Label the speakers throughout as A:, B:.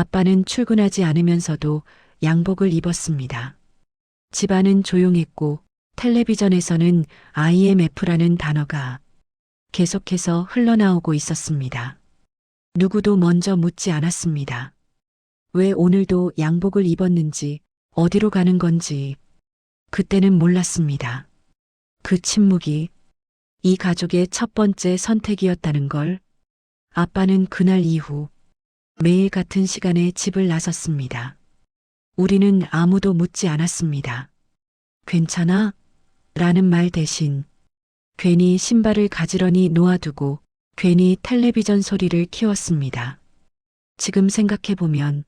A: 아빠는 출근하지 않으면서도 양복을 입었습니다. 집안은 조용했고 텔레비전에서는 IMF라는 단어가 계속해서 흘러나오고 있었습니다. 누구도 먼저 묻지 않았습니다. 왜 오늘도 양복을 입었는지, 어디로 가는 건지, 그때는 몰랐습니다. 그 침묵이 이 가족의 첫 번째 선택이었다는 걸 아빠는 그날 이후 매일 같은 시간에 집을 나섰습니다. 우리는 아무도 묻지 않았습니다. 괜찮아? 라는 말 대신 괜히 신발을 가지런히 놓아두고 괜히 텔레비전 소리를 키웠습니다. 지금 생각해보면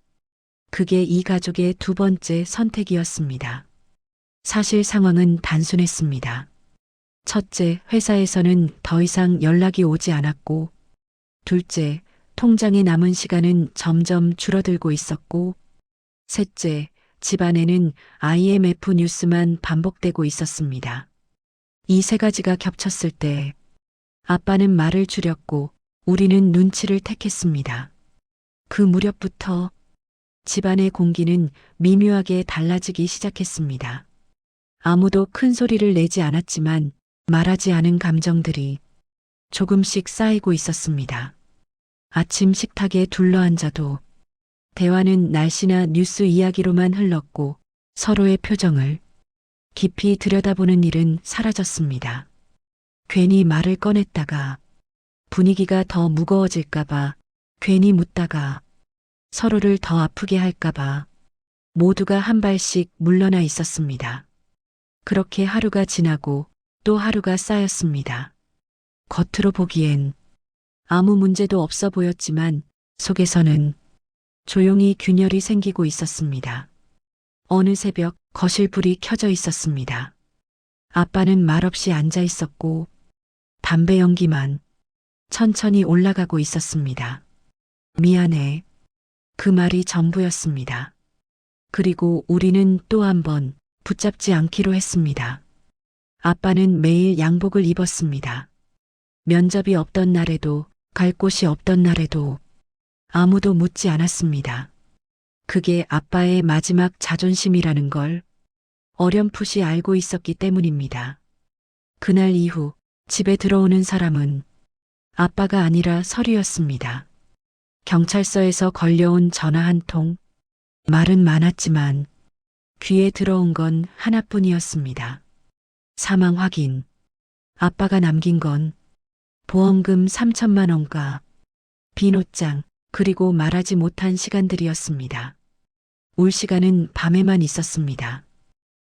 A: 그게 이 가족의 두 번째 선택이었습니다. 사실 상황은 단순했습니다. 첫째, 회사에서는 더 이상 연락이 오지 않았고, 둘째, 통장에 남은 시간은 점점 줄어들고 있었고, 셋째, 집안에는 IMF 뉴스만 반복되고 있었습니다. 이 세 가지가 겹쳤을 때 아빠는 말을 줄였고 우리는 눈치를 택했습니다. 그 무렵부터 집안의 공기는 미묘하게 달라지기 시작했습니다. 아무도 큰 소리를 내지 않았지만 말하지 않은 감정들이 조금씩 쌓이고 있었습니다. 아침 식탁에 둘러앉아도 대화는 날씨나 뉴스 이야기로만 흘렀고 서로의 표정을 깊이 들여다보는 일은 사라졌습니다. 괜히 말을 꺼냈다가 분위기가 더 무거워질까봐, 괜히 묻다가 서로를 더 아프게 할까봐 모두가 한 발씩 물러나 있었습니다. 그렇게 하루가 지나고 또 하루가 쌓였습니다. 겉으로 보기엔 아무 문제도 없어 보였지만 속에서는 조용히 균열이 생기고 있었습니다. 어느 새벽 거실 불이 켜져 있었습니다. 아빠는 말없이 앉아 있었고 담배 연기만 천천히 올라가고 있었습니다. 미안해. 그 말이 전부였습니다. 그리고 우리는 또 한 번 붙잡지 않기로 했습니다. 아빠는 매일 양복을 입었습니다. 면접이 없던 날에도, 갈 곳이 없던 날에도 아무도 묻지 않았습니다. 그게 아빠의 마지막 자존심이라는 걸 어렴풋이 알고 있었기 때문입니다. 그날 이후 집에 들어오는 사람은 아빠가 아니라 서류였습니다. 경찰서에서 걸려온 전화 한 통, 말은 많았지만 귀에 들어온 건 하나뿐이었습니다. 사망 확인. 아빠가 남긴 건 보험금 3천만 원과 빈 옷장, 그리고 말하지 못한 시간들이었습니다. 울 시간은 밤에만 있었습니다.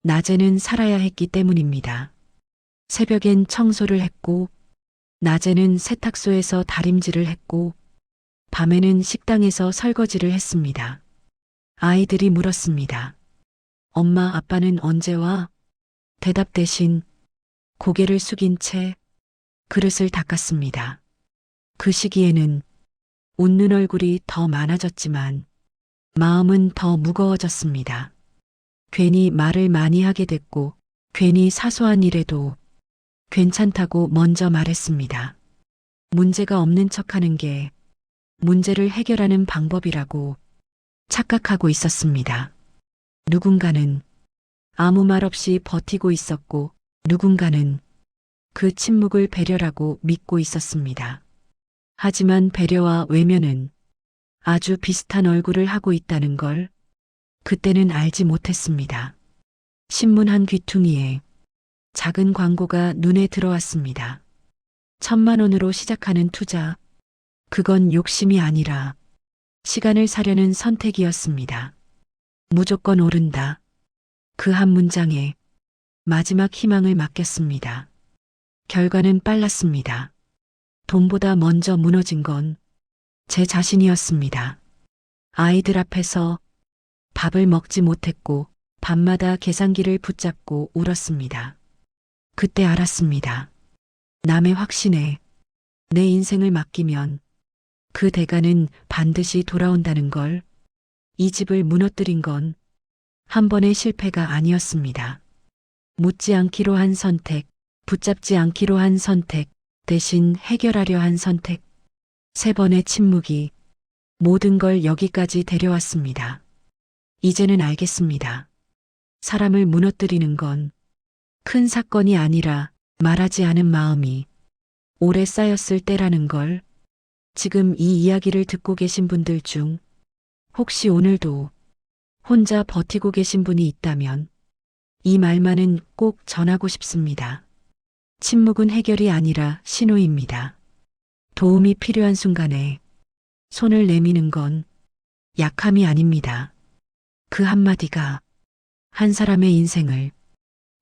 A: 낮에는 살아야 했기 때문입니다. 새벽엔 청소를 했고, 낮에는 세탁소에서 다림질을 했고, 밤에는 식당에서 설거지를 했습니다. 아이들이 물었습니다. 엄마, 아빠는 언제 와? 대답 대신 고개를 숙인 채 그릇을 닦았습니다. 그 시기에는 웃는 얼굴이 더 많아졌지만 마음은 더 무거워졌습니다. 괜히 말을 많이 하게 됐고 괜히 사소한 일에도 괜찮다고 먼저 말했습니다. 문제가 없는 척하는 게 문제를 해결하는 방법이라고 착각하고 있었습니다. 누군가는 아무 말 없이 버티고 있었고 누군가는 그 침묵을 배려라고 믿고 있었습니다. 하지만 배려와 외면은 아주 비슷한 얼굴을 하고 있다는 걸 그때는 알지 못했습니다. 신문 한 귀퉁이에 작은 광고가 눈에 들어왔습니다. 1,000만 원으로 시작하는 투자. 그건 욕심이 아니라 시간을 사려는 선택이었습니다. 무조건 오른다. 그 한 문장에 마지막 희망을 맡겼습니다. 결과는 빨랐습니다. 돈보다 먼저 무너진 건 제 자신이었습니다. 아이들 앞에서 밥을 먹지 못했고 밤마다 계산기를 붙잡고 울었습니다. 그때 알았습니다. 남의 확신에 내 인생을 맡기면 그 대가는 반드시 돌아온다는 걸. 이 집을 무너뜨린 건 한 번의 실패가 아니었습니다. 묻지 않기로 한 선택, 붙잡지 않기로 한 선택, 대신 해결하려 한 선택. 3번의 침묵이 모든 걸 여기까지 데려왔습니다. 이제는 알겠습니다. 사람을 무너뜨리는 건 큰 사건이 아니라 말하지 않은 마음이 오래 쌓였을 때라는 걸. 지금 이 이야기를 듣고 계신 분들 중 혹시 오늘도 혼자 버티고 계신 분이 있다면 이 말만은 꼭 전하고 싶습니다. 침묵은 해결이 아니라 신호입니다. 도움이 필요한 순간에 손을 내미는 건 약함이 아닙니다. 그 한마디가 한 사람의 인생을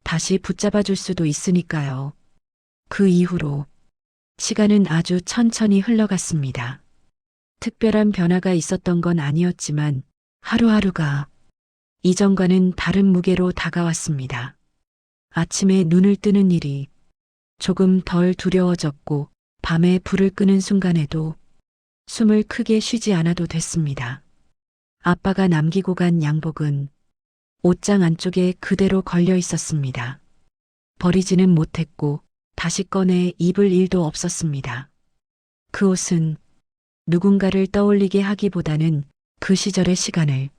A: 다시 붙잡아 줄 수도 있으니까요. 그 이후로 시간은 아주 천천히 흘러갔습니다. 특별한 변화가 있었던 건 아니었지만 하루하루가 이전과는 다른 무게로 다가왔습니다. 아침에 눈을 뜨는 일이 조금 덜 두려워졌고 밤에 불을 끄는 순간에도 숨을 크게 쉬지 않아도 됐습니다. 아빠가 남기고 간 양복은 옷장 안쪽에 그대로 걸려 있었습니다. 버리지는 못했고 다시 꺼내 입을 일도 없었습니다. 그 옷은 누군가를 떠올리게 하기보다는 그 시절의 시간을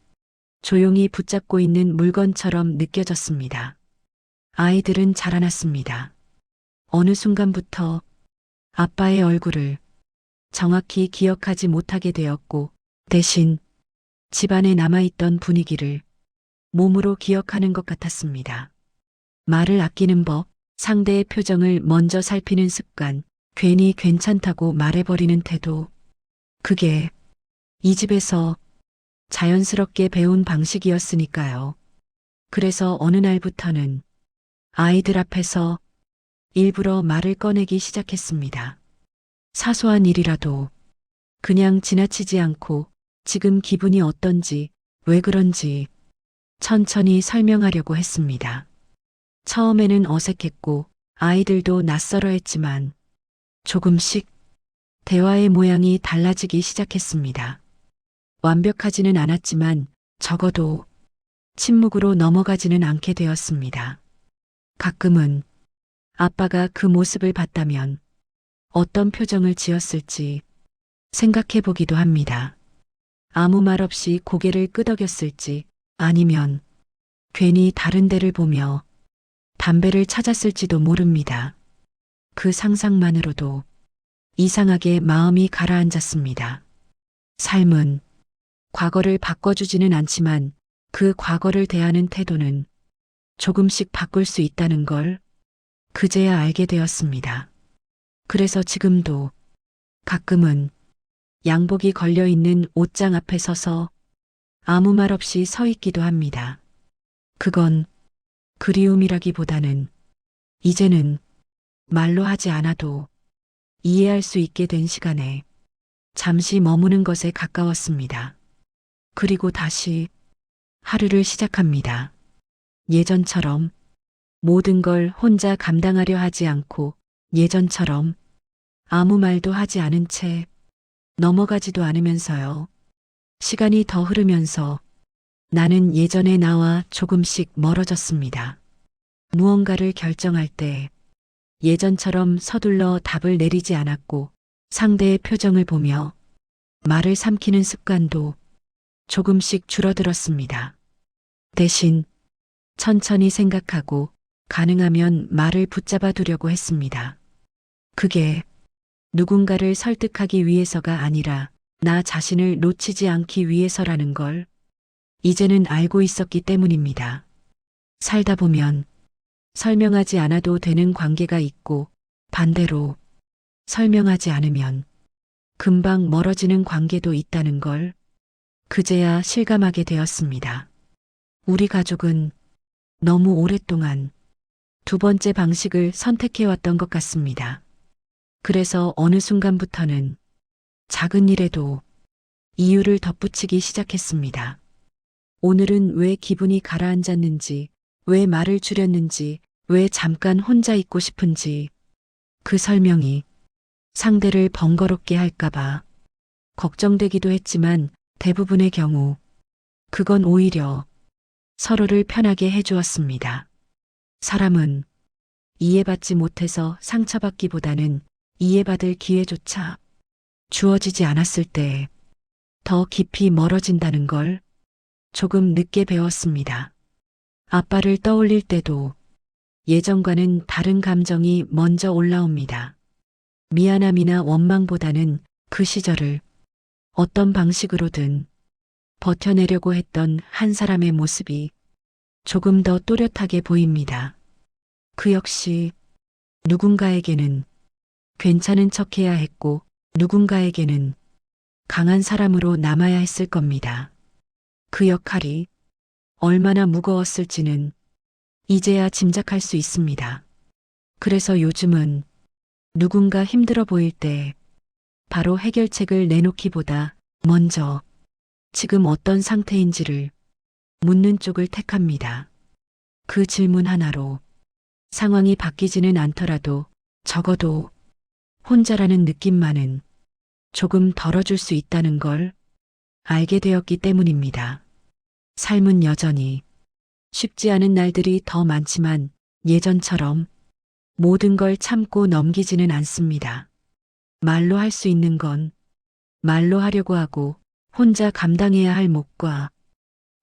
A: 조용히 붙잡고 있는 물건처럼 느껴졌습니다. 아이들은 자라났습니다. 어느 순간부터 아빠의 얼굴을 정확히 기억하지 못하게 되었고 대신 집안에 남아있던 분위기를 몸으로 기억하는 것 같았습니다. 말을 아끼는 법, 상대의 표정을 먼저 살피는 습관, 괜히 괜찮다고 말해버리는 태도. 그게 이 집에서 자연스럽게 배운 방식이었으니까요. 그래서 어느 날부터는 아이들 앞에서 일부러 말을 꺼내기 시작했습니다. 사소한 일이라도 그냥 지나치지 않고 지금 기분이 어떤지, 왜 그런지 천천히 설명하려고 했습니다. 처음에는 어색했고 아이들도 낯설어 했지만 조금씩 대화의 모양이 달라지기 시작했습니다. 완벽하지는 않았지만 적어도 침묵으로 넘어가지는 않게 되었습니다. 가끔은 아빠가 그 모습을 봤다면 어떤 표정을 지었을지 생각해 보기도 합니다. 아무 말 없이 고개를 끄덕였을지 아니면 괜히 다른 데를 보며 담배를 찾았을지도 모릅니다. 그 상상만으로도 이상하게 마음이 가라앉았습니다. 삶은 과거를 바꿔주지는 않지만 그 과거를 대하는 태도는 조금씩 바꿀 수 있다는 걸 그제야 알게 되었습니다. 그래서 지금도 가끔은 양복이 걸려있는 옷장 앞에 서서 아무 말 없이 서 있기도 합니다. 그건 그리움이라기보다는 이제는 말로 하지 않아도 이해할 수 있게 된 시간에 잠시 머무는 것에 가까웠습니다. 그리고 다시 하루를 시작합니다. 예전처럼 모든 걸 혼자 감당하려 하지 않고 예전처럼 아무 말도 하지 않은 채 넘어가지도 않으면서요. 시간이 더 흐르면서 나는 예전의 나와 조금씩 멀어졌습니다. 무언가를 결정할 때 예전처럼 서둘러 답을 내리지 않았고 상대의 표정을 보며 말을 삼키는 습관도 조금씩 줄어들었습니다. 대신 천천히 생각하고 가능하면 말을 붙잡아 두려고 했습니다. 그게 누군가를 설득하기 위해서가 아니라 나 자신을 놓치지 않기 위해서라는 걸 이제는 알고 있었기 때문입니다. 살다 보면 설명하지 않아도 되는 관계가 있고 반대로 설명하지 않으면 금방 멀어지는 관계도 있다는 걸 그제야 실감하게 되었습니다. 우리 가족은 너무 오랫동안 두 번째 방식을 선택해왔던 것 같습니다. 그래서 어느 순간부터는 작은 일에도 이유를 덧붙이기 시작했습니다. 오늘은 왜 기분이 가라앉았는지, 왜 말을 줄였는지, 왜 잠깐 혼자 있고 싶은지 그 설명이 상대를 번거롭게 할까봐 걱정되기도 했지만 대부분의 경우 그건 오히려 서로를 편하게 해주었습니다. 사람은 이해받지 못해서 상처받기보다는 이해받을 기회조차 주어지지 않았을 때 더 깊이 멀어진다는 걸 조금 늦게 배웠습니다. 아빠를 떠올릴 때도 예전과는 다른 감정이 먼저 올라옵니다. 미안함이나 원망보다는 그 시절을 어떤 방식으로든 버텨내려고 했던 한 사람의 모습이 조금 더 또렷하게 보입니다. 그 역시 누군가에게는 괜찮은 척해야 했고 누군가에게는 강한 사람으로 남아야 했을 겁니다. 그 역할이 얼마나 무거웠을지는 이제야 짐작할 수 있습니다. 그래서 요즘은 누군가 힘들어 보일 때 바로 해결책을 내놓기보다 먼저 지금 어떤 상태인지를 묻는 쪽을 택합니다. 그 질문 하나로 상황이 바뀌지는 않더라도 적어도 혼자라는 느낌만은 조금 덜어줄 수 있다는 걸 알게 되었기 때문입니다. 삶은 여전히 쉽지 않은 날들이 더 많지만 예전처럼 모든 걸 참고 넘기지는 않습니다. 말로 할 수 있는 건 말로 하려고 하고 혼자 감당해야 할 몫과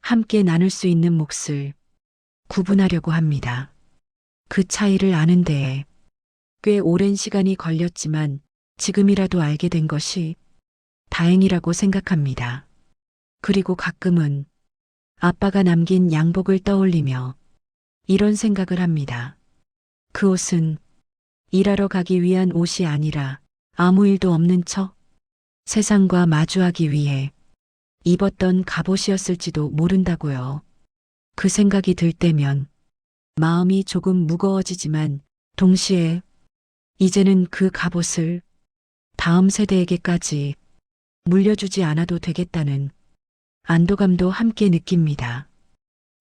A: 함께 나눌 수 있는 몫을 구분하려고 합니다. 그 차이를 아는 데에 꽤 오랜 시간이 걸렸지만 지금이라도 알게 된 것이 다행이라고 생각합니다. 그리고 가끔은 아빠가 남긴 양복을 떠올리며 이런 생각을 합니다. 그 옷은 일하러 가기 위한 옷이 아니라 아무 일도 없는 척 세상과 마주하기 위해 입었던 갑옷이었을지도 모른다고요. 그 생각이 들 때면 마음이 조금 무거워지지만 동시에 이제는 그 갑옷을 다음 세대에게까지 물려주지 않아도 되겠다는 안도감도 함께 느낍니다.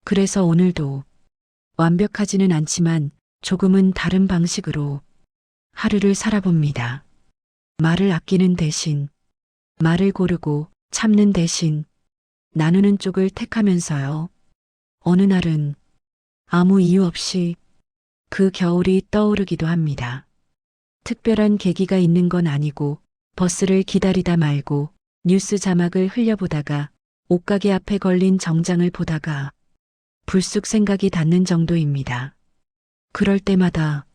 A: 그래서 오늘도 완벽하지는 않지만 조금은 다른 방식으로 하루를 살아봅니다. 말을 아끼는 대신, 말을 고르고 참는 대신 나누는 쪽을 택하면서요. 어느 날은 아무 이유 없이 그 겨울이 떠오르기도 합니다. 특별한 계기가 있는 건 아니고 버스를 기다리다 말고 뉴스 자막을 흘려보다가 옷가게 앞에 걸린 정장을 보다가 불쑥 생각이 닿는 정도입니다. 그럴 때마다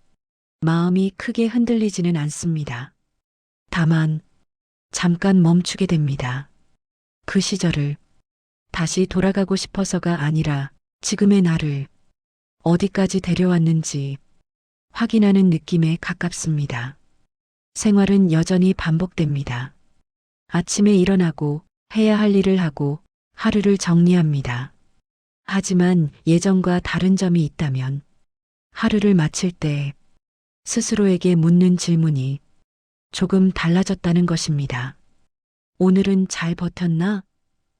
A: 마음이 크게 흔들리지는 않습니다. 다만 잠깐 멈추게 됩니다. 그 시절을 다시 돌아가고 싶어서가 아니라 지금의 나를 어디까지 데려왔는지 확인하는 느낌에 가깝습니다. 생활은 여전히 반복됩니다. 아침에 일어나고 해야 할 일을 하고 하루를 정리합니다. 하지만 예전과 다른 점이 있다면 하루를 마칠 때 스스로에게 묻는 질문이 조금 달라졌다는 것입니다. 오늘은 잘 버텼나?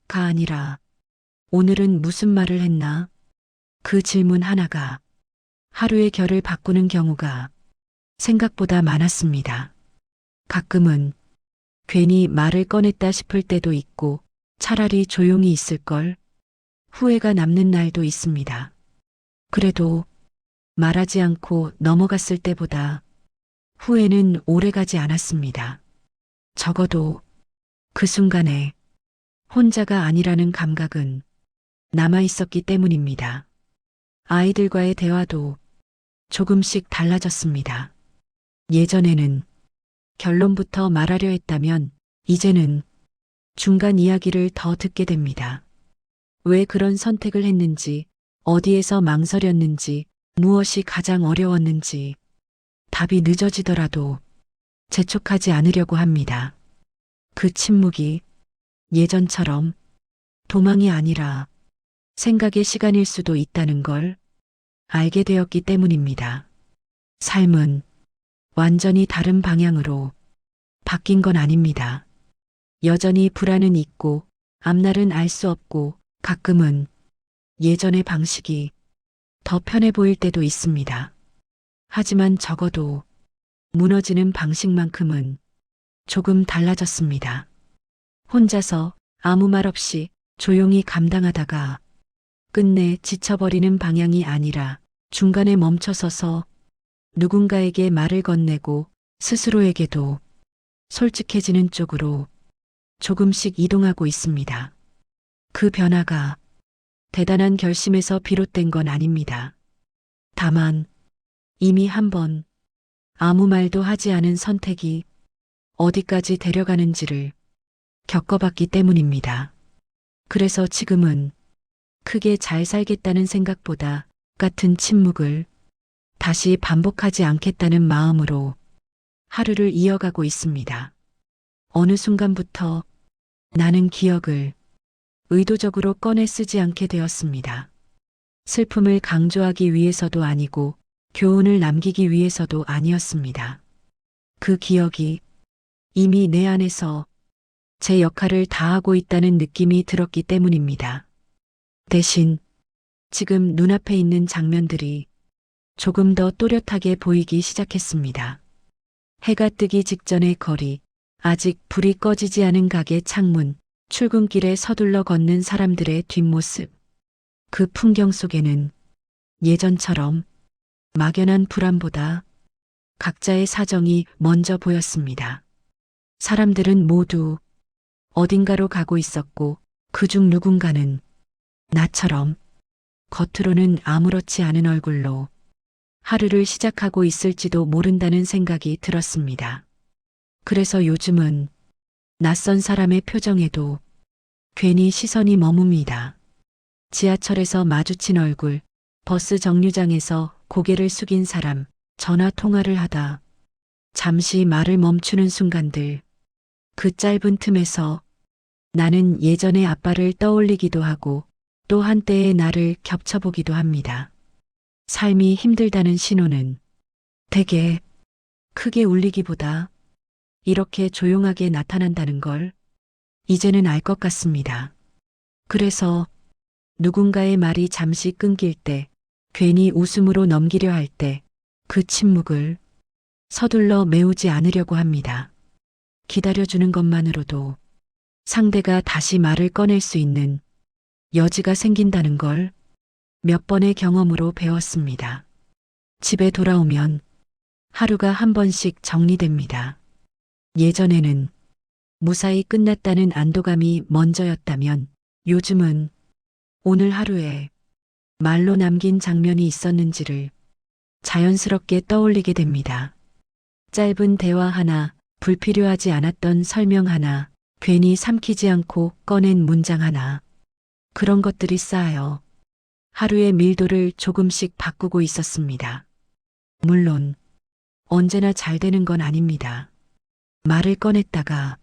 A: 가 아니라 오늘은 무슨 말을 했나? 그 질문 하나가 하루의 결을 바꾸는 경우가 생각보다 많았습니다. 가끔은 괜히 말을 꺼냈다 싶을 때도 있고 차라리 조용히 있을 걸 후회가 남는 날도 있습니다. 그래도 말하지 않고 넘어갔을 때보다 후회는 오래가지 않았습니다. 적어도 그 순간에 혼자가 아니라는 감각은 남아 있었기 때문입니다. 아이들과의 대화도 조금씩 달라졌습니다. 예전에는 결론부터 말하려 했다면 이제는 중간 이야기를 더 듣게 됩니다. 왜 그런 선택을 했는지, 어디에서 망설였는지, 무엇이 가장 어려웠는지 답이 늦어지더라도 재촉하지 않으려고 합니다. 그 침묵이 예전처럼 도망이 아니라 생각의 시간일 수도 있다는 걸 알게 되었기 때문입니다. 삶은 완전히 다른 방향으로 바뀐 건 아닙니다. 여전히 불안은 있고 앞날은 알 수 없고 가끔은 예전의 방식이 더 편해 보일 때도 있습니다. 하지만 적어도 무너지는 방식만큼은 조금 달라졌습니다. 혼자서 아무 말 없이 조용히 감당하다가 끝내 지쳐버리는 방향이 아니라 중간에 멈춰서서 누군가에게 말을 건네고 스스로에게도 솔직해지는 쪽으로 조금씩 이동하고 있습니다. 그 변화가 대단한 결심에서 비롯된 건 아닙니다. 다만 이미 한번 아무 말도 하지 않은 선택이 어디까지 데려가는지를 겪어봤기 때문입니다. 그래서 지금은 크게 잘 살겠다는 생각보다 같은 침묵을 다시 반복하지 않겠다는 마음으로 하루를 이어가고 있습니다. 어느 순간부터 나는 기억을 의도적으로 꺼내 쓰지 않게 되었습니다. 슬픔을 강조하기 위해서도 아니고 교훈을 남기기 위해서도 아니었습니다. 그 기억이 이미 내 안에서 제 역할을 다하고 있다는 느낌이 들었기 때문입니다. 대신 지금 눈앞에 있는 장면들이 조금 더 또렷하게 보이기 시작했습니다. 해가 뜨기 직전의 거리, 아직 불이 꺼지지 않은 가게 창문, 출근길에 서둘러 걷는 사람들의 뒷모습. 그 풍경 속에는 예전처럼 막연한 불안보다 각자의 사정이 먼저 보였습니다. 사람들은 모두 어딘가로 가고 있었고 그중 누군가는 나처럼 겉으로는 아무렇지 않은 얼굴로 하루를 시작하고 있을지도 모른다는 생각이 들었습니다. 그래서 요즘은 낯선 사람의 표정에도 괜히 시선이 머뭅니다. 지하철에서 마주친 얼굴, 버스 정류장에서 고개를 숙인 사람, 전화 통화를 하다 잠시 말을 멈추는 순간들, 그 짧은 틈에서 나는 예전의 아빠를 떠올리기도 하고 또 한때의 나를 겹쳐보기도 합니다. 삶이 힘들다는 신호는 되게 크게 울리기보다 이렇게 조용하게 나타난다는 걸 이제는 알 것 같습니다. 그래서 누군가의 말이 잠시 끊길 때, 괜히 웃음으로 넘기려 할 때, 그 침묵을 서둘러 메우지 않으려고 합니다. 기다려주는 것만으로도 상대가 다시 말을 꺼낼 수 있는 여지가 생긴다는 걸 몇 번의 경험으로 배웠습니다. 집에 돌아오면 하루가 한 번씩 정리됩니다. 예전에는 무사히 끝났다는 안도감이 먼저였다면 요즘은 오늘 하루에 말로 남긴 장면이 있었는지를 자연스럽게 떠올리게 됩니다. 짧은 대화 하나, 불필요하지 않았던 설명 하나, 괜히 삼키지 않고 꺼낸 문장 하나. 그런 것들이 쌓여 하루의 밀도를 조금씩 바꾸고 있었습니다. 물론 언제나 잘 되는 건 아닙니다. 말을 꺼냈다가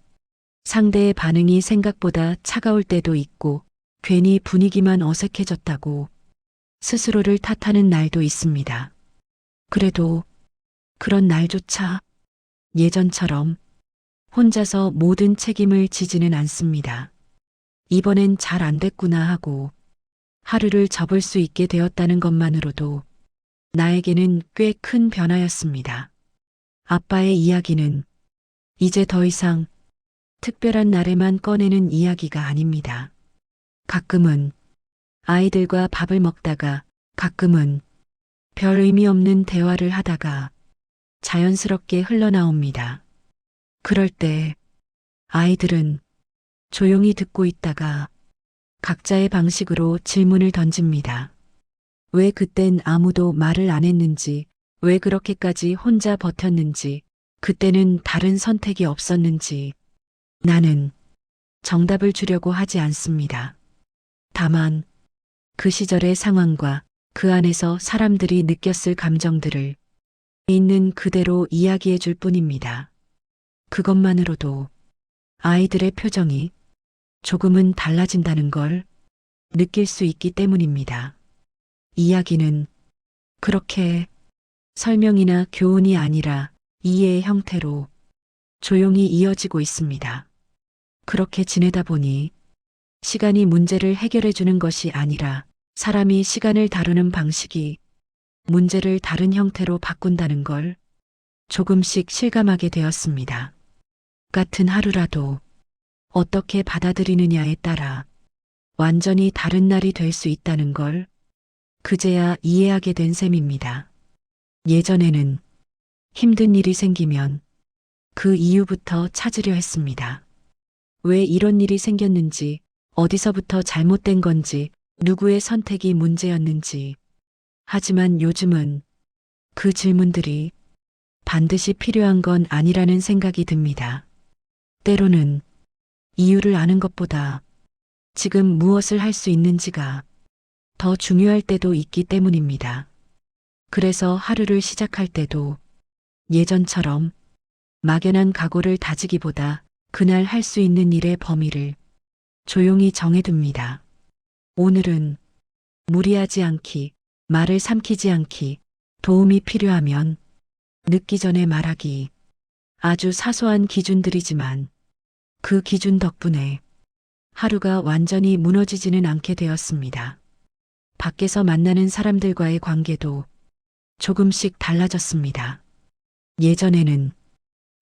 A: 상대의 반응이 생각보다 차가울 때도 있고 괜히 분위기만 어색해졌다고 스스로를 탓하는 날도 있습니다. 그래도 그런 날조차 예전처럼 혼자서 모든 책임을 지지는 않습니다. 이번엔 잘 안 됐구나 하고 하루를 접을 수 있게 되었다는 것만으로도 나에게는 꽤 큰 변화였습니다. 아빠의 이야기는 이제 더 이상 특별한 날에만 꺼내는 이야기가 아닙니다. 가끔은 아이들과 밥을 먹다가, 가끔은 별 의미 없는 대화를 하다가 자연스럽게 흘러나옵니다. 그럴 때 아이들은 조용히 듣고 있다가 각자의 방식으로 질문을 던집니다. 왜 그땐 아무도 말을 안 했는지, 왜 그렇게까지 혼자 버텼는지, 그때는 다른 선택이 없었는지. 나는 정답을 주려고 하지 않습니다. 다만 그 시절의 상황과 그 안에서 사람들이 느꼈을 감정들을 있는 그대로 이야기해 줄 뿐입니다. 그것만으로도 아이들의 표정이 조금은 달라진다는 걸 느낄 수 있기 때문입니다. 이야기는 그렇게 설명이나 교훈이 아니라 이해의 형태로 조용히 이어지고 있습니다. 그렇게 지내다 보니 시간이 문제를 해결해 주는 것이 아니라 사람이 시간을 다루는 방식이 문제를 다른 형태로 바꾼다는 걸 조금씩 실감하게 되었습니다. 같은 하루라도 어떻게 받아들이느냐에 따라 완전히 다른 날이 될 수 있다는 걸 그제야 이해하게 된 셈입니다. 예전에는 힘든 일이 생기면 그 이유부터 찾으려 했습니다. 왜 이런 일이 생겼는지, 어디서부터 잘못된 건지, 누구의 선택이 문제였는지. 하지만 요즘은 그 질문들이 반드시 필요한 건 아니라는 생각이 듭니다. 때로는 이유를 아는 것보다 지금 무엇을 할 수 있는지가 더 중요할 때도 있기 때문입니다. 그래서 하루를 시작할 때도 예전처럼 막연한 각오를 다지기보다 그날 할 수 있는 일의 범위를 조용히 정해둡니다. 오늘은 무리하지 않기, 말을 삼키지 않기, 도움이 필요하면 늦기 전에 말하기. 아주 사소한 기준들이지만 그 기준 덕분에 하루가 완전히 무너지지는 않게 되었습니다. 밖에서 만나는 사람들과의 관계도 조금씩 달라졌습니다. 예전에는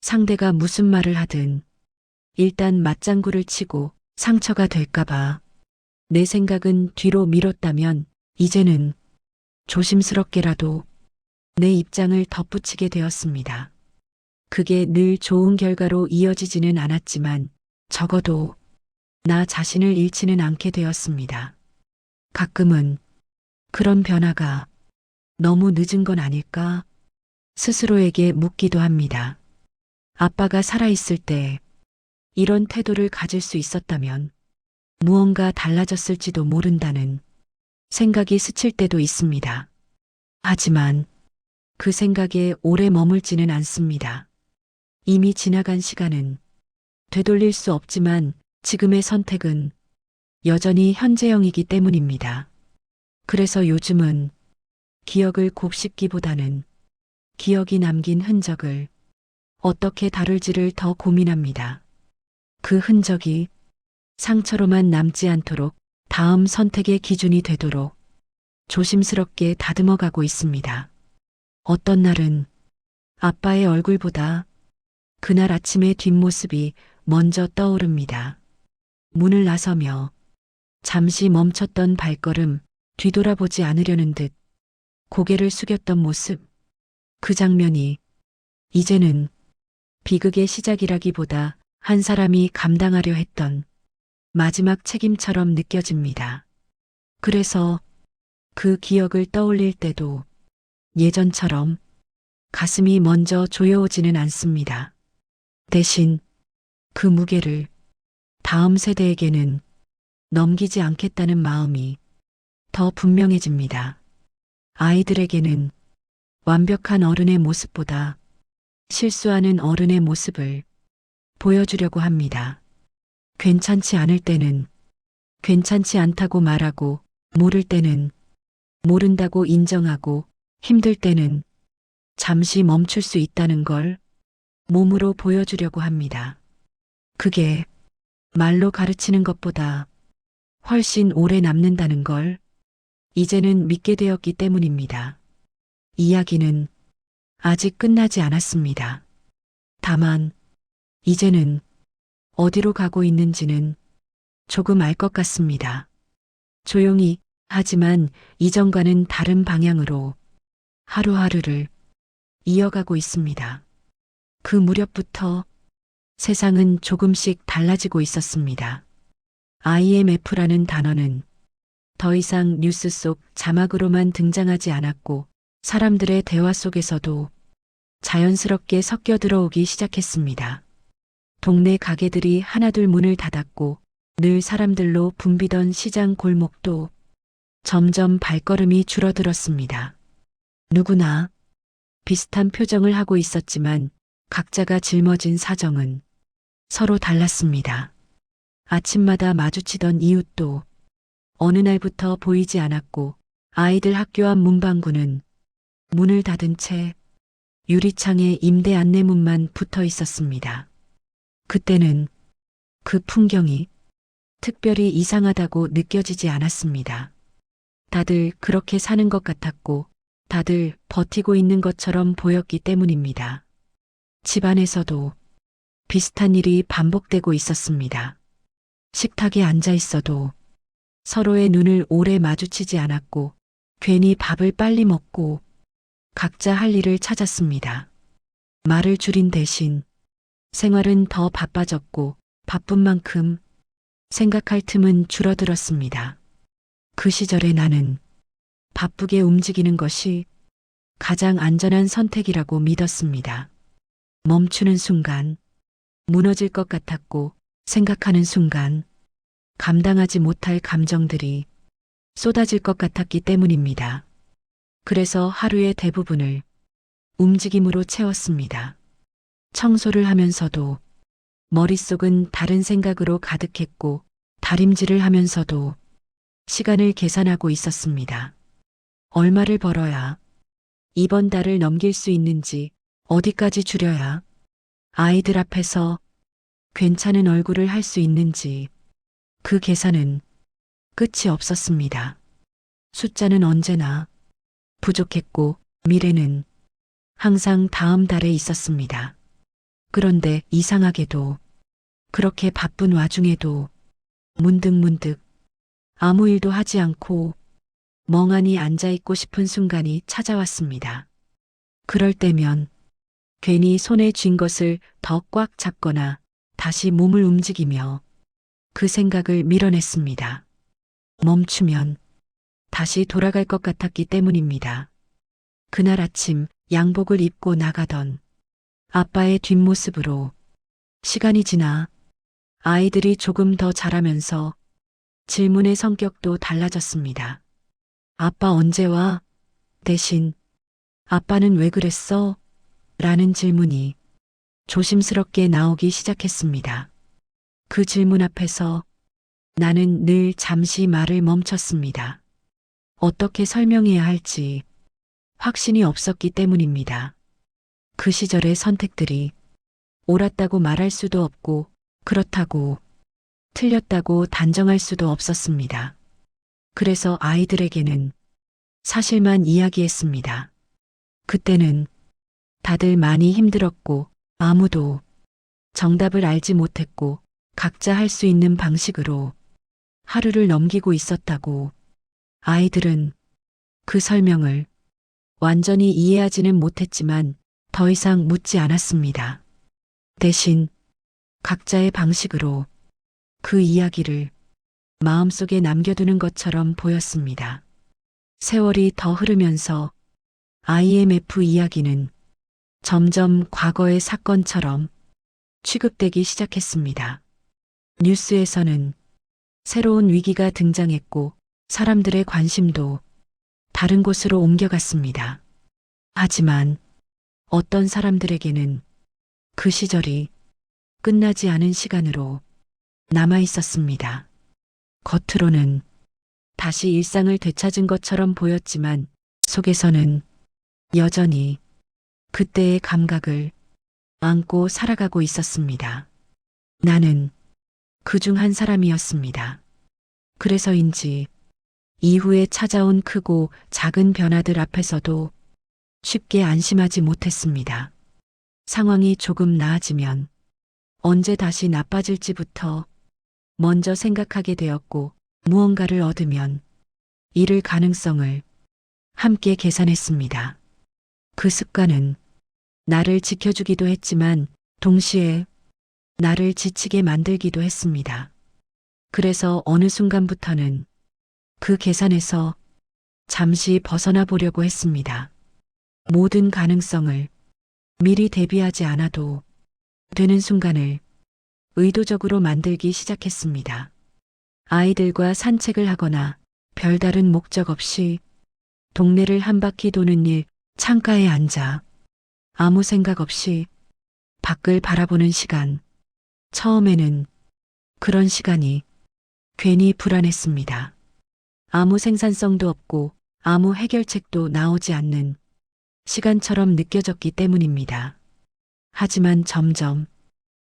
A: 상대가 무슨 말을 하든 일단 맞장구를 치고 상처가 될까봐 내 생각은 뒤로 미뤘다면 이제는 조심스럽게라도 내 입장을 덧붙이게 되었습니다. 그게 늘 좋은 결과로 이어지지는 않았지만 적어도 나 자신을 잃지는 않게 되었습니다. 가끔은 그런 변화가 너무 늦은 건 아닐까 스스로에게 묻기도 합니다. 아빠가 살아있을 때 이런 태도를 가질 수 있었다면 무언가 달라졌을지도 모른다는 생각이 스칠 때도 있습니다. 하지만 그 생각에 오래 머물지는 않습니다. 이미 지나간 시간은 되돌릴 수 없지만 지금의 선택은 여전히 현재형이기 때문입니다. 그래서 요즘은 기억을 곱씹기보다는 기억이 남긴 흔적을 어떻게 다룰지를 더 고민합니다. 그 흔적이 상처로만 남지 않도록 다음 선택의 기준이 되도록 조심스럽게 다듬어가고 있습니다. 어떤 날은 아빠의 얼굴보다 그날 아침의 뒷모습이 먼저 떠오릅니다. 문을 나서며 잠시 멈췄던 발걸음, 뒤돌아보지 않으려는 듯 고개를 숙였던 모습, 그 장면이 이제는 비극의 시작이라기보다 한 사람이 감당하려 했던 마지막 책임처럼 느껴집니다. 그래서 그 기억을 떠올릴 때도 예전처럼 가슴이 먼저 조여오지는 않습니다. 대신 그 무게를 다음 세대에게는 넘기지 않겠다는 마음이 더 분명해집니다. 아이들에게는 완벽한 어른의 모습보다 실수하는 어른의 모습을 보여주려고 합니다. 괜찮지 않을 때는 괜찮지 않다고 말하고, 모를 때는 모른다고 인정하고, 힘들 때는 잠시 멈출 수 있다는 걸 몸으로 보여주려고 합니다. 그게 말로 가르치는 것보다 훨씬 오래 남는다는 걸 이제는 믿게 되었기 때문입니다. 이야기는 아직 끝나지 않았습니다. 다만 이제는 어디로 가고 있는지는 조금 알 것 같습니다. 조용히, 하지만 이전과는 다른 방향으로 하루하루를 이어가고 있습니다. 그 무렵부터 세상은 조금씩 달라지고 있었습니다. IMF라는 단어는 더 이상 뉴스 속 자막으로만 등장하지 않았고 사람들의 대화 속에서도 자연스럽게 섞여 들어오기 시작했습니다. 동네 가게들이 하나둘 문을 닫았고 늘 사람들로 붐비던 시장 골목도 점점 발걸음이 줄어들었습니다. 누구나 비슷한 표정을 하고 있었지만 각자가 짊어진 사정은 서로 달랐습니다. 아침마다 마주치던 이웃도 어느 날부터 보이지 않았고 아이들 학교 앞 문방구는 문을 닫은 채 유리창에 임대 안내문만 붙어 있었습니다. 그때는 그 풍경이 특별히 이상하다고 느껴지지 않았습니다. 다들 그렇게 사는 것 같았고 다들 버티고 있는 것처럼 보였기 때문입니다. 집안에서도 비슷한 일이 반복되고 있었습니다. 식탁에 앉아 있어도 서로의 눈을 오래 마주치지 않았고 괜히 밥을 빨리 먹고 각자 할 일을 찾았습니다. 말을 줄인 대신 생활은 더 바빠졌고 바쁜 만큼 생각할 틈은 줄어들었습니다. 그 시절에 나는 바쁘게 움직이는 것이 가장 안전한 선택이라고 믿었습니다. 멈추는 순간, 무너질 것 같았고 생각하는 순간, 감당하지 못할 감정들이 쏟아질 것 같았기 때문입니다. 그래서 하루의 대부분을 움직임으로 채웠습니다. 청소를 하면서도 머릿속은 다른 생각으로 가득했고 다림질을 하면서도 시간을 계산하고 있었습니다. 얼마를 벌어야 이번 달을 넘길 수 있는지, 어디까지 줄여야 아이들 앞에서 괜찮은 얼굴을 할 수 있는지, 그 계산은 끝이 없었습니다. 숫자는 언제나 부족했고 미래는 항상 다음 달에 있었습니다. 그런데 이상하게도 그렇게 바쁜 와중에도 문득문득 아무 일도 하지 않고 멍하니 앉아있고 싶은 순간이 찾아왔습니다. 그럴 때면 괜히 손에 쥔 것을 더 꽉 잡거나 다시 몸을 움직이며 그 생각을 밀어냈습니다. 멈추면 다시 돌아갈 것 같았기 때문입니다. 그날 아침 양복을 입고 나가던 아빠의 뒷모습으로 시간이 지나 아이들이 조금 더 자라면서 질문의 성격도 달라졌습니다. 아빠 언제 와? 대신 아빠는 왜 그랬어? 라는 질문이 조심스럽게 나오기 시작했습니다. 그 질문 앞에서 나는 늘 잠시 말을 멈췄습니다. 어떻게 설명해야 할지 확신이 없었기 때문입니다. 그 시절의 선택들이 옳았다고 말할 수도 없고 그렇다고 틀렸다고 단정할 수도 없었습니다. 그래서 아이들에게는 사실만 이야기했습니다. 그때는 다들 많이 힘들었고 아무도 정답을 알지 못했고 각자 할 수 있는 방식으로 하루를 넘기고 있었다고. 아이들은 그 설명을 완전히 이해하지는 못했지만 더 이상 묻지 않았습니다. 대신 각자의 방식으로 그 이야기를 마음속에 남겨두는 것처럼 보였습니다. 세월이 더 흐르면서 IMF 이야기는 점점 과거의 사건처럼 취급되기 시작했습니다. 뉴스에서는 새로운 위기가 등장했고 사람들의 관심도 다른 곳으로 옮겨갔습니다. 하지만 어떤 사람들에게는 그 시절이 끝나지 않은 시간으로 남아 있었습니다. 겉으로는 다시 일상을 되찾은 것처럼 보였지만 속에서는 여전히 그때의 감각을 안고 살아가고 있었습니다. 나는 그중 한 사람이었습니다. 그래서인지 이후에 찾아온 크고 작은 변화들 앞에서도 쉽게 안심하지 못했습니다. 상황이 조금 나아지면 언제 다시 나빠질지부터 먼저 생각하게 되었고 무언가를 얻으면 잃을 가능성을 함께 계산했습니다. 그 습관은 나를 지켜주기도 했지만 동시에 나를 지치게 만들기도 했습니다. 그래서 어느 순간부터는 그 계산에서 잠시 벗어나 보려고 했습니다. 모든 가능성을 미리 대비하지 않아도 되는 순간을 의도적으로 만들기 시작했습니다. 아이들과 산책을 하거나 별다른 목적 없이 동네를 한 바퀴 도는 일, 창가에 앉아 아무 생각 없이 밖을 바라보는 시간. 처음에는 그런 시간이 괜히 불안했습니다. 아무 생산성도 없고 아무 해결책도 나오지 않는 시간처럼 느껴졌기 때문입니다. 하지만 점점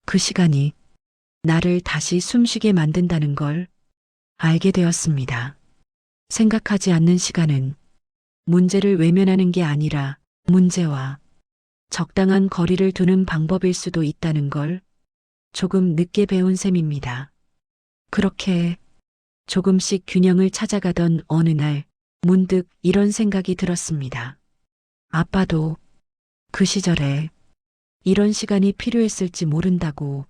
A: 그 시간이 나를 다시 숨쉬게 만든다는 걸 알게 되었습니다. 생각하지 않는 시간은 문제를 외면하는 게 아니라 문제와 적당한 거리를 두는 방법일 수도 있다는 걸 조금 늦게 배운 셈입니다. 그렇게 조금씩 균형을 찾아가던 어느 날 문득 이런 생각이 들었습니다. 아빠도 그 시절에 이런 시간이 필요했을지 모른다고.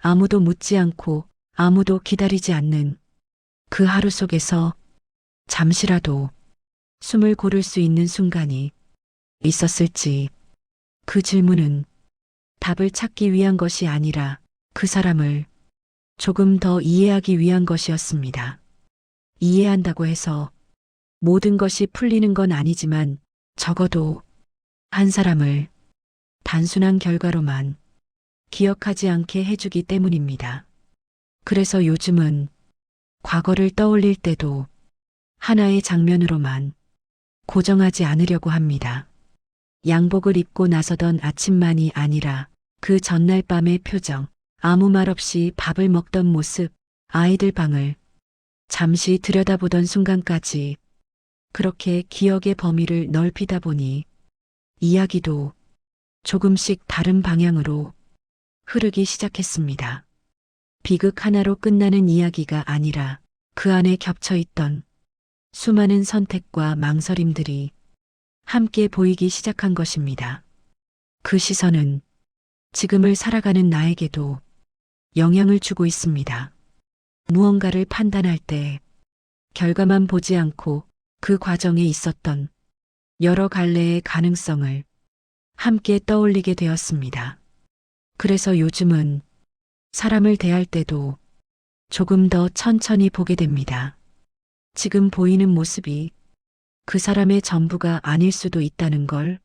A: 아무도 묻지 않고 아무도 기다리지 않는 그 하루 속에서 잠시라도 숨을 고를 수 있는 순간이 있었을지, 그 질문은 답을 찾기 위한 것이 아니라 그 사람을 조금 더 이해하기 위한 것이었습니다. 이해한다고 해서 모든 것이 풀리는 건 아니지만 적어도 한 사람을 단순한 결과로만 기억하지 않게 해주기 때문입니다. 그래서 요즘은 과거를 떠올릴 때도 하나의 장면으로만 고정하지 않으려고 합니다. 양복을 입고 나서던 아침만이 아니라 그 전날 밤의 표정, 아무 말 없이 밥을 먹던 모습, 아이들 방을 잠시 들여다보던 순간까지, 그렇게 기억의 범위를 넓히다 보니 이야기도 조금씩 다른 방향으로 흐르기 시작했습니다. 비극 하나로 끝나는 이야기가 아니라 그 안에 겹쳐 있던 수많은 선택과 망설임들이 함께 보이기 시작한 것입니다. 그 시선은 지금을 살아가는 나에게도 영향을 주고 있습니다. 무언가를 판단할 때 결과만 보지 않고 그 과정에 있었던 여러 갈래의 가능성을 함께 떠올리게 되었습니다. 그래서 요즘은 사람을 대할 때도 조금 더 천천히 보게 됩니다. 지금 보이는 모습이 그 사람의 전부가 아닐 수도 있다는 걸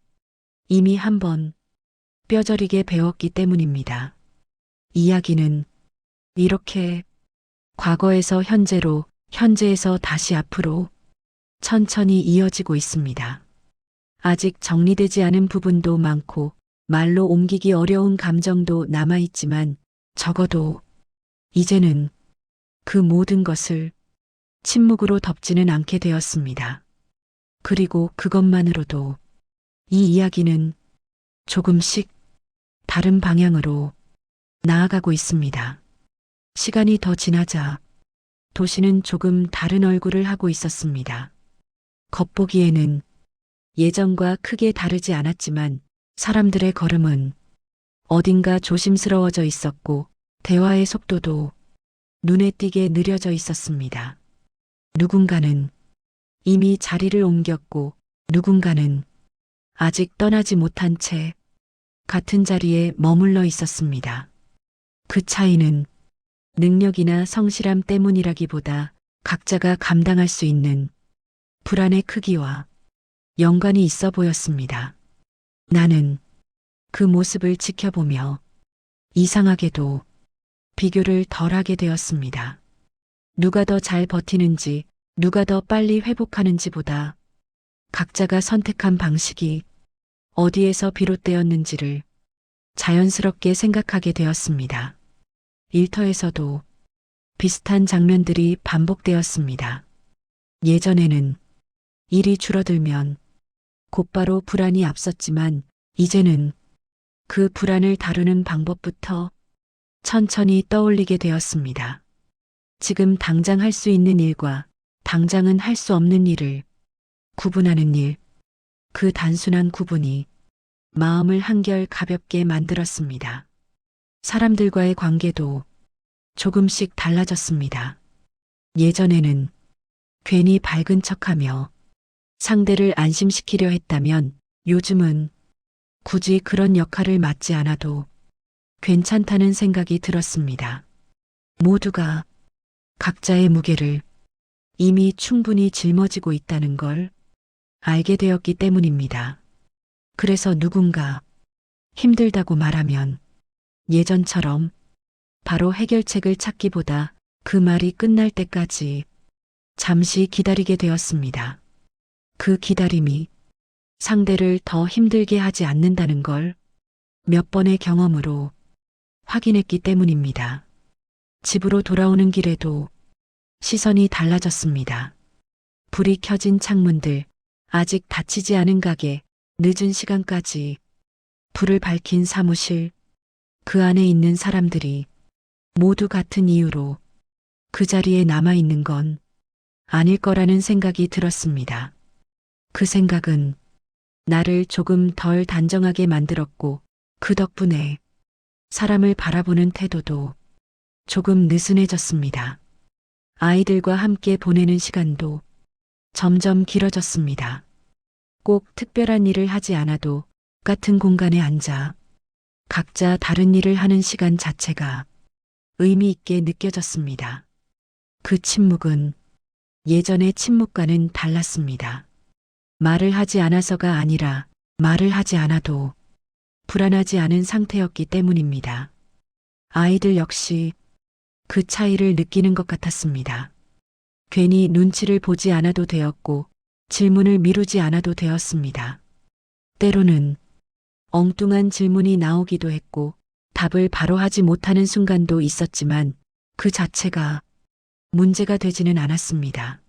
A: 이미 한번 뼈저리게 배웠기 때문입니다. 이야기는 이렇게 과거에서 현재로, 현재에서 다시 앞으로 천천히 이어지고 있습니다. 아직 정리되지 않은 부분도 많고 말로 옮기기 어려운 감정도 남아있지만 적어도 이제는 그 모든 것을 침묵으로 덮지는 않게 되었습니다. 그리고 그것만으로도 이 이야기는 조금씩 다른 방향으로 나아가고 있습니다. 시간이 더 지나자 도시는 조금 다른 얼굴을 하고 있었습니다. 겉보기에는 예전과 크게 다르지 않았지만 사람들의 걸음은 어딘가 조심스러워져 있었고 대화의 속도도 눈에 띄게 느려져 있었습니다. 누군가는 이미 자리를 옮겼고 누군가는 아직 떠나지 못한 채 같은 자리에 머물러 있었습니다. 그 차이는 능력이나 성실함 때문이라기보다 각자가 감당할 수 있는 불안의 크기와 연관이 있어 보였습니다. 나는 그 모습을 지켜보며 이상하게도 비교를 덜하게 되었습니다. 누가 더 잘 버티는지, 누가 더 빨리 회복하는지보다 각자가 선택한 방식이 어디에서 비롯되었는지를 자연스럽게 생각하게 되었습니다. 일터에서도 비슷한 장면들이 반복되었습니다. 예전에는 일이 줄어들면 곧바로 불안이 앞섰지만 이제는 그 불안을 다루는 방법부터 천천히 떠올리게 되었습니다. 지금 당장 할 수 있는 일과 당장은 할 수 없는 일을 구분하는 일, 그 단순한 구분이 마음을 한결 가볍게 만들었습니다. 사람들과의 관계도 조금씩 달라졌습니다. 예전에는 괜히 밝은 척하며 상대를 안심시키려 했다면 요즘은 굳이 그런 역할을 맡지 않아도 괜찮다는 생각이 들었습니다. 모두가 각자의 무게를 이미 충분히 짊어지고 있다는 걸 알게 되었기 때문입니다. 그래서 누군가 힘들다고 말하면 예전처럼 바로 해결책을 찾기보다 그 말이 끝날 때까지 잠시 기다리게 되었습니다. 그 기다림이 상대를 더 힘들게 하지 않는다는 걸 몇 번의 경험으로 확인했기 때문입니다. 집으로 돌아오는 길에도 시선이 달라졌습니다. 불이 켜진 창문들, 아직 닫히지 않은 가게, 늦은 시간까지 불을 밝힌 사무실, 그 안에 있는 사람들이 모두 같은 이유로 그 자리에 남아있는 건 아닐 거라는 생각이 들었습니다. 그 생각은 나를 조금 덜 단정하게 만들었고 그 덕분에 사람을 바라보는 태도도 조금 느슨해졌습니다. 아이들과 함께 보내는 시간도 점점 길어졌습니다. 꼭 특별한 일을 하지 않아도 같은 공간에 앉아 각자 다른 일을 하는 시간 자체가 의미 있게 느껴졌습니다. 그 침묵은 예전의 침묵과는 달랐습니다. 말을 하지 않아서가 아니라 말을 하지 않아도 불안하지 않은 상태였기 때문입니다. 아이들 역시 그 차이를 느끼는 것 같았습니다. 괜히 눈치를 보지 않아도 되었고 질문을 미루지 않아도 되었습니다. 때로는 엉뚱한 질문이 나오기도 했고 답을 바로 하지 못하는 순간도 있었지만 그 자체가 문제가 되지는 않았습니다.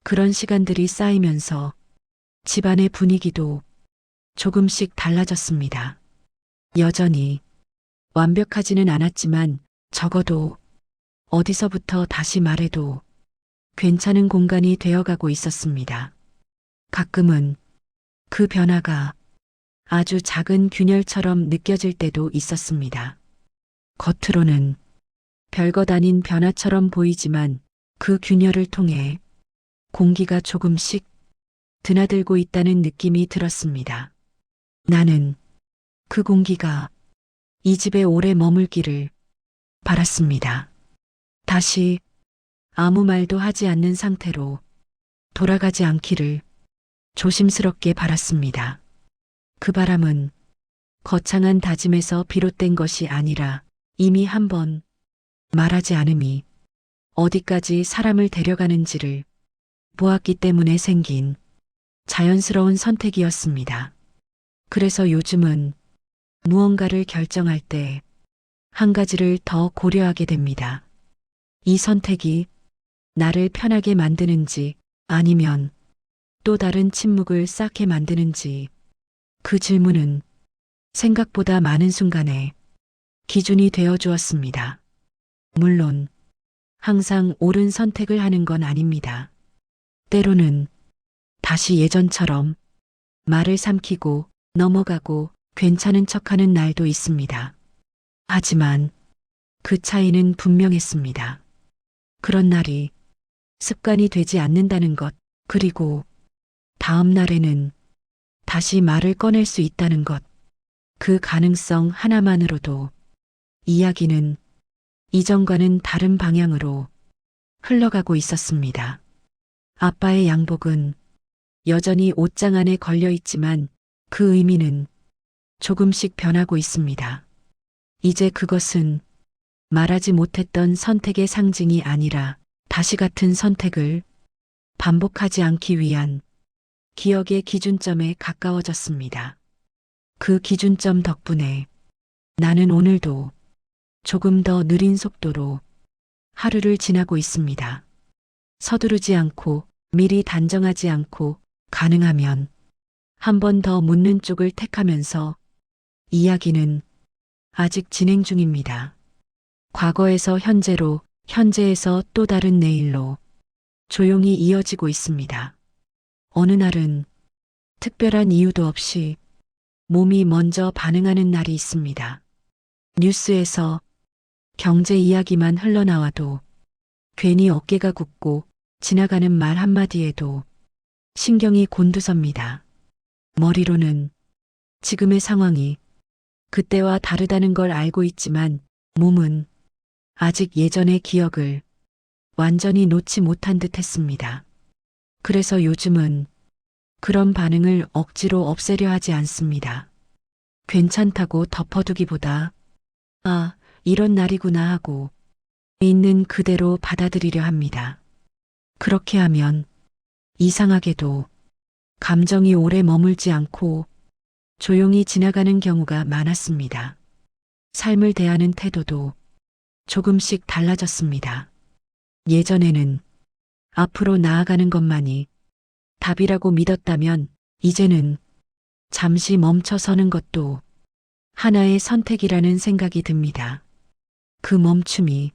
A: 그런 시간들이 쌓이면서 집안의 분위기도 조금씩 달라졌습니다. 여전히 완벽하지는 않았지만 적어도 어디서부터 다시 말해도 괜찮은 공간이 되어가고 있었습니다. 가끔은 그 변화가 아주 작은 균열처럼 느껴질 때도 있었습니다. 겉으로는 별것 아닌 변화처럼 보이지만 그 균열을 통해 공기가 조금씩 드나들고 있다는 느낌이 들었습니다. 나는 그 공기가 이 집에 오래 머물기를 바랐습니다. 다시 아무 말도 하지 않는 상태로 돌아가지 않기를 조심스럽게 바랐습니다. 그 바람은 거창한 다짐에서 비롯된 것이 아니라 이미 한번 말하지 않음이 어디까지 사람을 데려가는지를 보았기 때문에 생긴 자연스러운 선택이었습니다. 그래서 요즘은 무언가를 결정할 때 한 가지를 더 고려하게 됩니다. 이 선택이 나를 편하게 만드는지 아니면 또 다른 침묵을 쌓게 만드는지 그 질문은 생각보다 많은 순간에 기준이 되어 주었습니다. 물론 항상 옳은 선택을 하는 건 아닙니다. 때로는 다시 예전처럼 말을 삼키고 넘어가고 괜찮은 척하는 날도 있습니다. 하지만 그 차이는 분명했습니다. 그런 날이 습관이 되지 않는다는 것, 그리고 다음 날에는 다시 말을 꺼낼 수 있다는 것, 그 가능성 하나만으로도 이야기는 이전과는 다른 방향으로 흘러가고 있었습니다. 아빠의 양복은 여전히 옷장 안에 걸려 있지만 그 의미는 조금씩 변하고 있습니다. 이제 그것은 말하지 못했던 선택의 상징이 아니라 다시 같은 선택을 반복하지 않기 위한 기억의 기준점에 가까워졌습니다. 그 기준점 덕분에 나는 오늘도 조금 더 느린 속도로 하루를 지나고 있습니다. 서두르지 않고 미리 단정하지 않고 가능하면 한 번 더 묻는 쪽을 택하면서 이야기는 아직 진행 중입니다. 과거에서 현재로, 현재에서 또 다른 내일로 조용히 이어지고 있습니다. 어느 날은 특별한 이유도 없이 몸이 먼저 반응하는 날이 있습니다. 뉴스에서 경제 이야기만 흘러나와도 괜히 어깨가 굳고 지나가는 말 한마디에도 신경이 곤두섭니다. 머리로는 지금의 상황이 그때와 다르다는 걸 알고 있지만 몸은 아직 예전의 기억을 완전히 놓지 못한 듯 했습니다. 그래서 요즘은 그런 반응을 억지로 없애려 하지 않습니다. 괜찮다고 덮어두기보다 아, 이런 날이구나 하고 있는 그대로 받아들이려 합니다. 그렇게 하면 이상하게도 감정이 오래 머물지 않고 조용히 지나가는 경우가 많았습니다. 삶을 대하는 태도도 조금씩 달라졌습니다. 예전에는 앞으로 나아가는 것만이 답이라고 믿었다면 이제는 잠시 멈춰서는 것도 하나의 선택이라는 생각이 듭니다. 그 멈춤이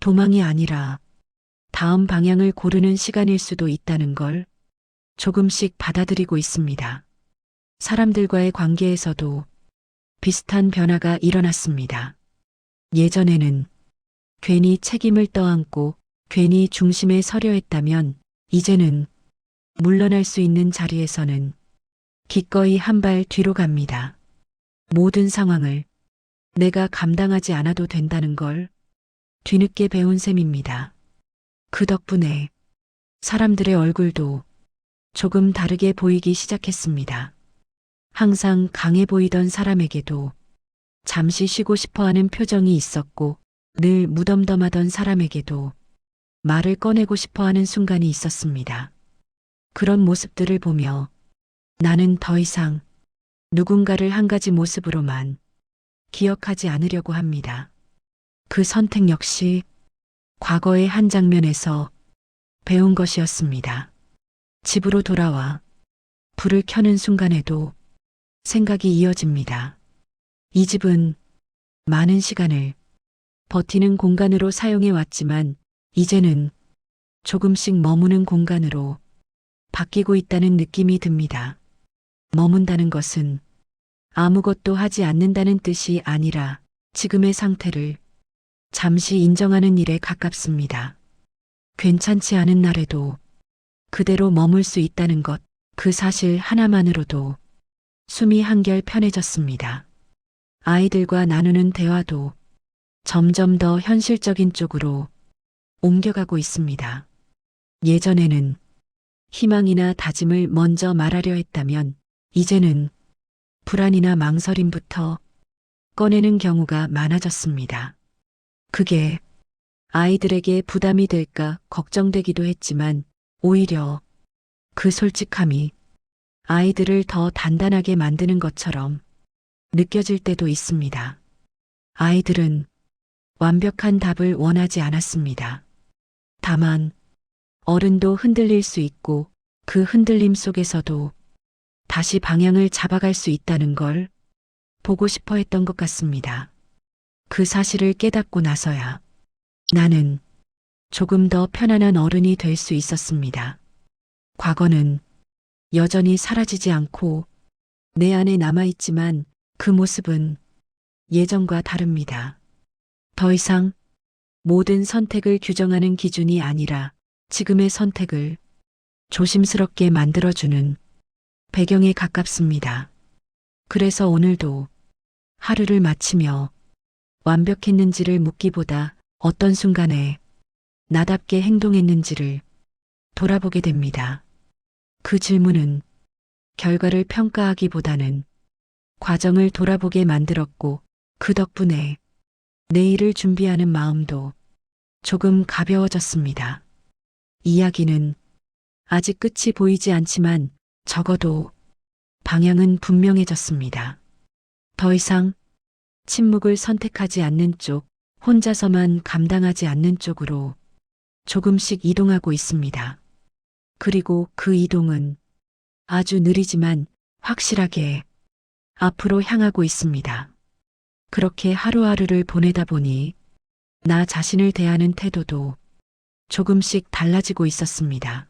A: 도망이 아니라 다음 방향을 고르는 시간일 수도 있다는 걸 조금씩 받아들이고 있습니다. 사람들과의 관계에서도 비슷한 변화가 일어났습니다. 예전에는 괜히 책임을 떠안고 괜히 중심에 서려 했다면 이제는 물러날 수 있는 자리에서는 기꺼이 한 발 뒤로 갑니다. 모든 상황을 내가 감당하지 않아도 된다는 걸 뒤늦게 배운 셈입니다. 그 덕분에 사람들의 얼굴도 조금 다르게 보이기 시작했습니다. 항상 강해 보이던 사람에게도 잠시 쉬고 싶어 하는 표정이 있었고 늘 무덤덤하던 사람에게도 말을 꺼내고 싶어 하는 순간이 있었습니다. 그런 모습들을 보며 나는 더 이상 누군가를 한 가지 모습으로만 기억하지 않으려고 합니다. 그 선택 역시 과거의 한 장면에서 배운 것이었습니다. 집으로 돌아와 불을 켜는 순간에도 생각이 이어집니다. 이 집은 많은 시간을 버티는 공간으로 사용해 왔지만 이제는 조금씩 머무는 공간으로 바뀌고 있다는 느낌이 듭니다. 머문다는 것은 아무것도 하지 않는다는 뜻이 아니라 지금의 상태를 잠시 인정하는 일에 가깝습니다. 괜찮지 않은 날에도 그대로 머물 수 있다는 것, 그 사실 하나만으로도 숨이 한결 편해졌습니다. 아이들과 나누는 대화도 점점 더 현실적인 쪽으로 옮겨가고 있습니다. 예전에는 희망이나 다짐을 먼저 말하려 했다면 이제는 불안이나 망설임부터 꺼내는 경우가 많아졌습니다. 그게 아이들에게 부담이 될까 걱정되기도 했지만 오히려 그 솔직함이 아이들을 더 단단하게 만드는 것처럼 느껴질 때도 있습니다. 아이들은 완벽한 답을 원하지 않았습니다. 다만 어른도 흔들릴 수 있고 그 흔들림 속에서도 다시 방향을 잡아갈 수 있다는 걸 보고 싶어 했던 것 같습니다. 그 사실을 깨닫고 나서야 나는 조금 더 편안한 어른이 될 수 있었습니다. 과거는 여전히 사라지지 않고 내 안에 남아있지만 그 모습은 예전과 다릅니다. 더 이상 모든 선택을 규정하는 기준이 아니라 지금의 선택을 조심스럽게 만들어주는 배경에 가깝습니다. 그래서 오늘도 하루를 마치며 완벽했는지를 묻기보다 어떤 순간에 나답게 행동했는지를 돌아보게 됩니다. 그 질문은 결과를 평가하기보다는 과정을 돌아보게 만들었고 그 덕분에 내일을 준비하는 마음도 조금 가벼워졌습니다. 이야기는 아직 끝이 보이지 않지만 적어도 방향은 분명해졌습니다. 더 이상 침묵을 선택하지 않는 쪽, 혼자서만 감당하지 않는 쪽으로 조금씩 이동하고 있습니다. 그리고 그 이동은 아주 느리지만 확실하게 앞으로 향하고 있습니다. 그렇게 하루하루를 보내다 보니 나 자신을 대하는 태도도 조금씩 달라지고 있었습니다.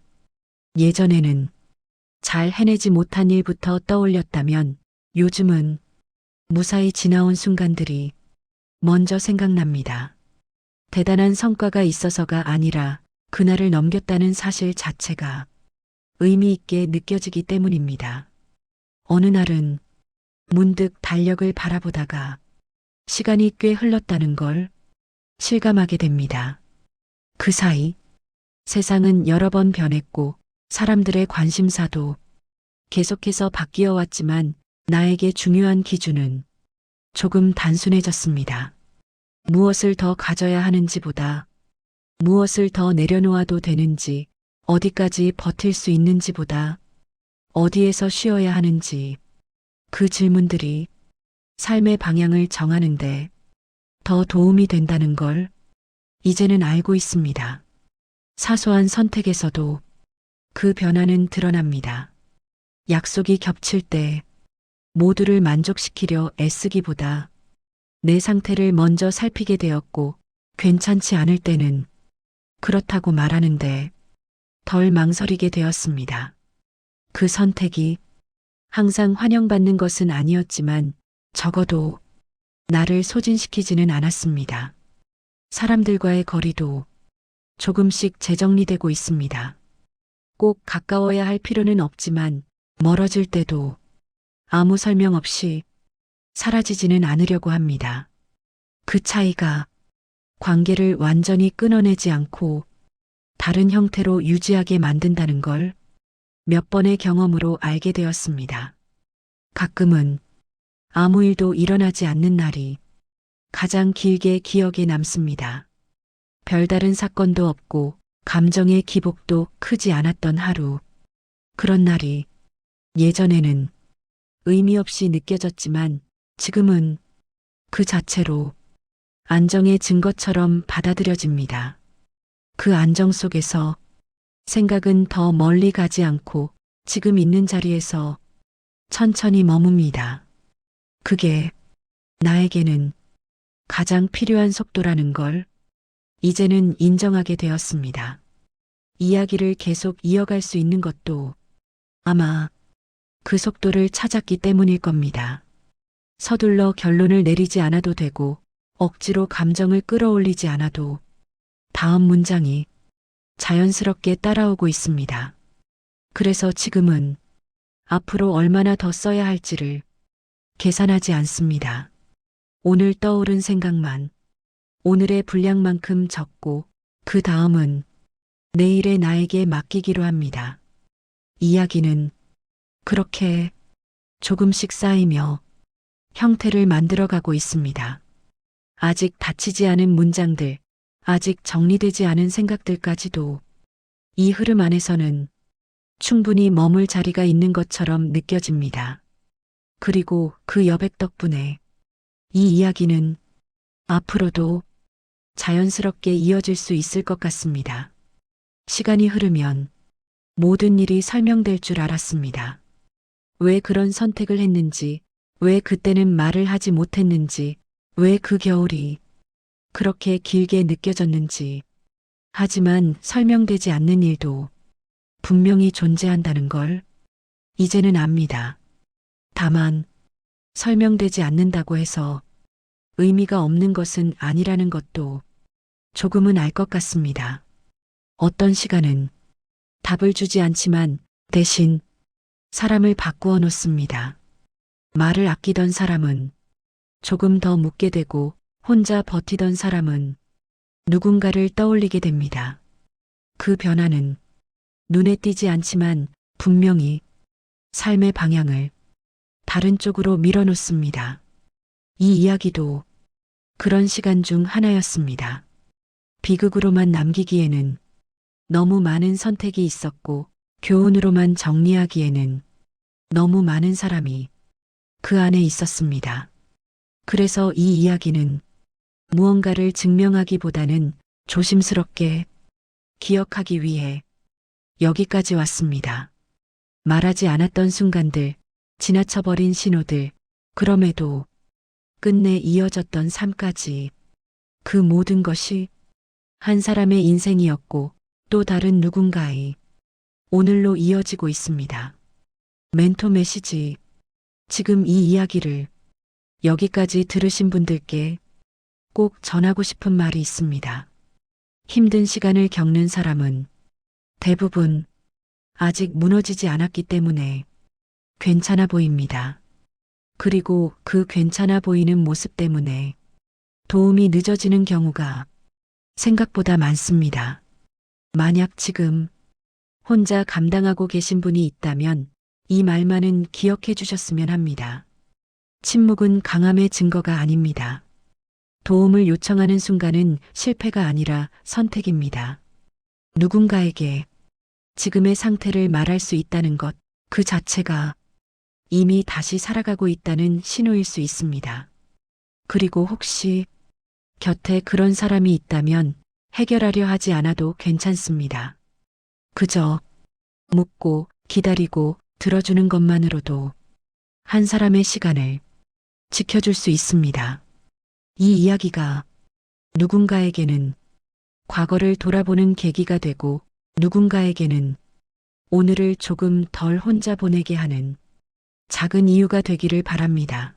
A: 예전에는 잘 해내지 못한 일부터 떠올렸다면 요즘은 무사히 지나온 순간들이 먼저 생각납니다. 대단한 성과가 있어서가 아니라 그날을 넘겼다는 사실 자체가 의미 있게 느껴지기 때문입니다. 어느 날은 문득 달력을 바라보다가 시간이 꽤 흘렀다는 걸 실감하게 됩니다. 그 사이 세상은 여러 번 변했고 사람들의 관심사도 계속해서 바뀌어 왔지만 나에게 중요한 기준은 조금 단순해졌습니다. 무엇을 더 가져야 하는지보다 무엇을 더 내려놓아도 되는지, 어디까지 버틸 수 있는지보다 어디에서 쉬어야 하는지, 그 질문들이 삶의 방향을 정하는데 더 도움이 된다는 걸 이제는 알고 있습니다. 사소한 선택에서도 그 변화는 드러납니다. 약속이 겹칠 때 모두를 만족시키려 애쓰기보다 내 상태를 먼저 살피게 되었고 괜찮지 않을 때는 그렇다고 말하는데 덜 망설이게 되었습니다. 그 선택이 항상 환영받는 것은 아니었지만 적어도 나를 소진시키지는 않았습니다. 사람들과의 거리도 조금씩 재정리되고 있습니다. 꼭 가까워야 할 필요는 없지만 멀어질 때도 아무 설명 없이 사라지지는 않으려고 합니다. 그 차이가 관계를 완전히 끊어내지 않고 다른 형태로 유지하게 만든다는 걸 몇 번의 경험으로 알게 되었습니다. 가끔은 아무 일도 일어나지 않는 날이 가장 길게 기억에 남습니다. 별다른 사건도 없고 감정의 기복도 크지 않았던 하루. 그런 날이 예전에는 의미 없이 느껴졌지만 지금은 그 자체로 안정의 증거처럼 받아들여집니다. 그 안정 속에서 생각은 더 멀리 가지 않고 지금 있는 자리에서 천천히 머뭅니다. 그게 나에게는 가장 필요한 속도라는 걸 이제는 인정하게 되었습니다. 이야기를 계속 이어갈 수 있는 것도 아마 그 속도를 찾았기 때문일 겁니다. 서둘러 결론을 내리지 않아도 되고 억지로 감정을 끌어올리지 않아도 다음 문장이 자연스럽게 따라오고 있습니다. 그래서 지금은 앞으로 얼마나 더 써야 할지를 계산하지 않습니다. 오늘 떠오른 생각만 오늘의 분량만큼 적고 그 다음은 내일의 나에게 맡기기로 합니다. 이야기는 그렇게 조금씩 쌓이며 형태를 만들어가고 있습니다. 아직 닫히지 않은 문장들, 아직 정리되지 않은 생각들까지도 이 흐름 안에서는 충분히 머물 자리가 있는 것처럼 느껴집니다. 그리고 그 여백 덕분에 이 이야기는 앞으로도 자연스럽게 이어질 수 있을 것 같습니다. 시간이 흐르면 모든 일이 설명될 줄 알았습니다. 왜 그런 선택을 했는지, 왜 그때는 말을 하지 못했는지, 왜 그 겨울이 그렇게 길게 느껴졌는지. 하지만 설명되지 않는 일도 분명히 존재한다는 걸 이제는 압니다. 다만 설명되지 않는다고 해서 의미가 없는 것은 아니라는 것도 조금은 알 것 같습니다. 어떤 시간은 답을 주지 않지만 대신 사람을 바꾸어 놓습니다. 말을 아끼던 사람은 조금 더 묻게 되고 혼자 버티던 사람은 누군가를 떠올리게 됩니다. 그 변화는 눈에 띄지 않지만 분명히 삶의 방향을 다른 쪽으로 밀어놓습니다. 이 이야기도 그런 시간 중 하나였습니다. 비극으로만 남기기에는 너무 많은 선택이 있었고 교훈으로만 정리하기에는 너무 많은 사람이 그 안에 있었습니다. 그래서 이 이야기는 무언가를 증명하기보다는 조심스럽게 기억하기 위해 여기까지 왔습니다. 말하지 않았던 순간들, 지나쳐버린 신호들, 그럼에도 끝내 이어졌던 삶까지 그 모든 것이 한 사람의 인생이었고 또 다른 누군가의 오늘로 이어지고 있습니다. 멘토 메시지. 지금 이 이야기를 여기까지 들으신 분들께 꼭 전하고 싶은 말이 있습니다. 힘든 시간을 겪는 사람은 대부분 아직 무너지지 않았기 때문에 괜찮아 보입니다. 그리고 그 괜찮아 보이는 모습 때문에 도움이 늦어지는 경우가 생각보다 많습니다. 만약 지금 혼자 감당하고 계신 분이 있다면 이 말만은 기억해 주셨으면 합니다. 침묵은 강함의 증거가 아닙니다. 도움을 요청하는 순간은 실패가 아니라 선택입니다. 누군가에게 지금의 상태를 말할 수 있다는 것, 그 자체가 이미 다시 살아가고 있다는 신호일 수 있습니다. 그리고 혹시 곁에 그런 사람이 있다면 해결하려 하지 않아도 괜찮습니다. 그저 묻고 기다리고 들어주는 것만으로도 한 사람의 시간을 지켜줄 수 있습니다. 이 이야기가 누군가에게는 과거를 돌아보는 계기가 되고 누군가에게는 오늘을 조금 덜 혼자 보내게 하는 작은 이유가 되기를 바랍니다.